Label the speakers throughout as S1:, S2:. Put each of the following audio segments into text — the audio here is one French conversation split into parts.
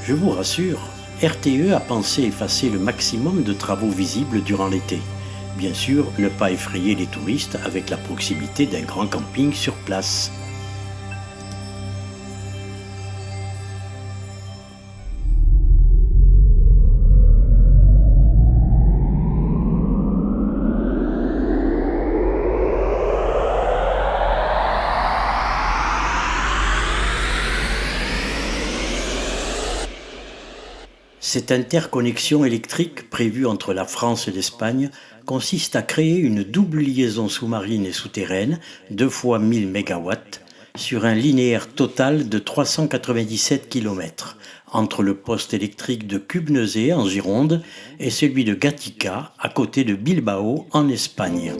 S1: Je vous rassure, RTE a pensé effacer le maximum de travaux visibles durant l'été. Bien sûr, ne pas effrayer les touristes avec la proximité d'un grand camping sur place. Cette interconnexion électrique prévue entre la France et l'Espagne consiste à créer une double liaison sous-marine et souterraine, 2 fois 1000 MW, sur un linéaire total de 397 km, entre le poste électrique de Cubnezé en Gironde et celui de Gatica, à côté de Bilbao en Espagne.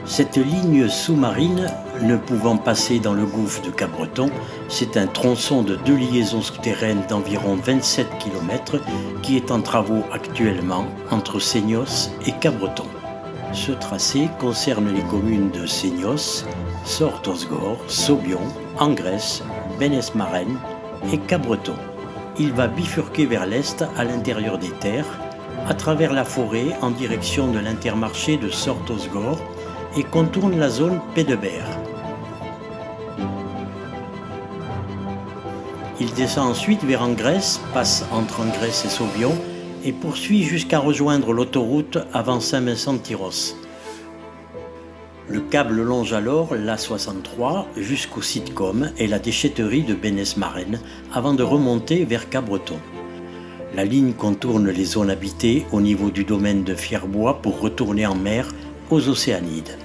S1: Cette ligne sous-marine, ne pouvant passer dans le gouffre de Cabreton, c'est un tronçon de 2 liaisons souterraines d'environ 27 km qui est en travaux actuellement entre Seignos et Cabreton. Ce tracé concerne les communes de Seignos, Sortosgor, Saubion, Angrès, Benesmarren et Cabreton. Il va bifurquer vers l'est à l'intérieur des terres, à travers la forêt en direction de l'Intermarché de Sortosgor et contourne la zone Pédebert. Il descend ensuite vers Angrès, passe entre Angrès et Saubion et poursuit jusqu'à rejoindre l'autoroute avant Saint-Vincent-de-Tyrosse. Le câble longe alors l'A63 jusqu'au Sitcom et la déchetterie de Benesmarren avant de remonter vers Cabreton. La ligne contourne les zones habitées au niveau du domaine de Fierbois pour retourner en mer aux Océanides.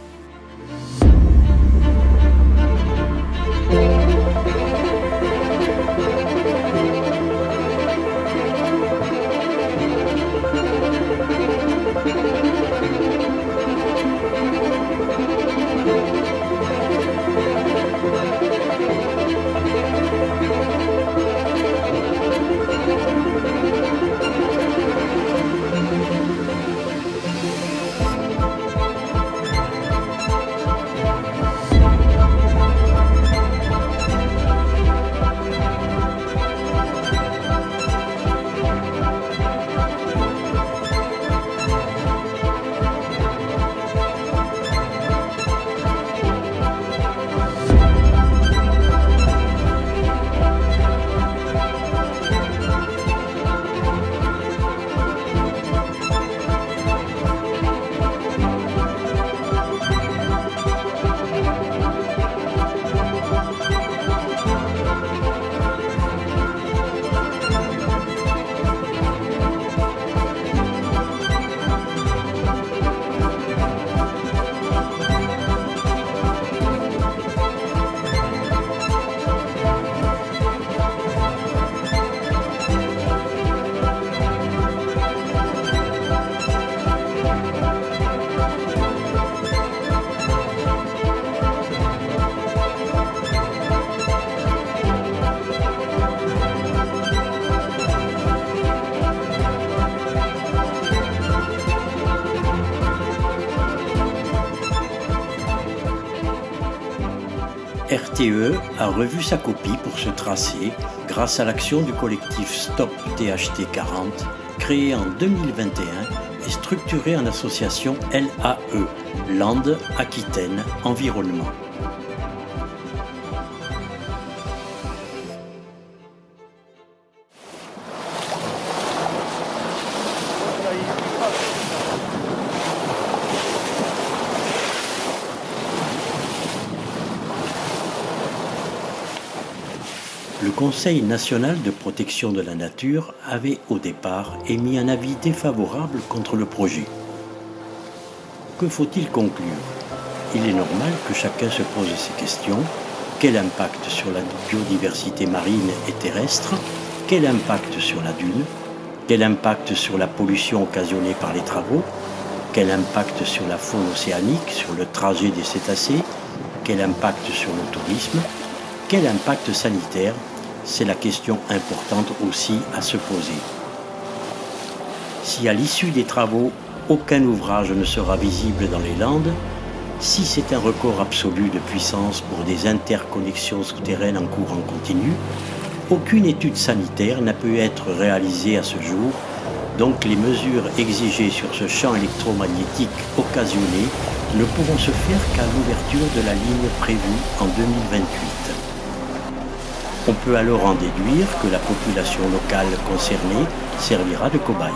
S1: RTE a revu sa copie pour ce tracé grâce à l'action du collectif Stop THT 40, créé en 2021 et structuré en association LAE, Landes Aquitaine Environnement. Le Conseil national de protection de la nature avait au départ émis un avis défavorable contre le projet. Que faut-il conclure? Il est normal que chacun se pose ces questions. Quel impact sur la biodiversité marine et terrestre? Quel impact sur la dune? Quel impact sur la pollution occasionnée par les travaux? Quel impact sur la faune océanique, sur le trajet des cétacés? Quel impact sur le tourisme? Quel impact sanitaire? C'est la question importante aussi à se poser. Si à l'issue des travaux, aucun ouvrage ne sera visible dans les Landes, si c'est un record absolu de puissance pour des interconnexions souterraines en courant continu, aucune étude sanitaire n'a pu être réalisée à ce jour, donc les mesures exigées sur ce champ électromagnétique occasionné ne pourront se faire qu'à l'ouverture de la ligne prévue en 2028. On peut alors en déduire que la population locale concernée servira de cobaye.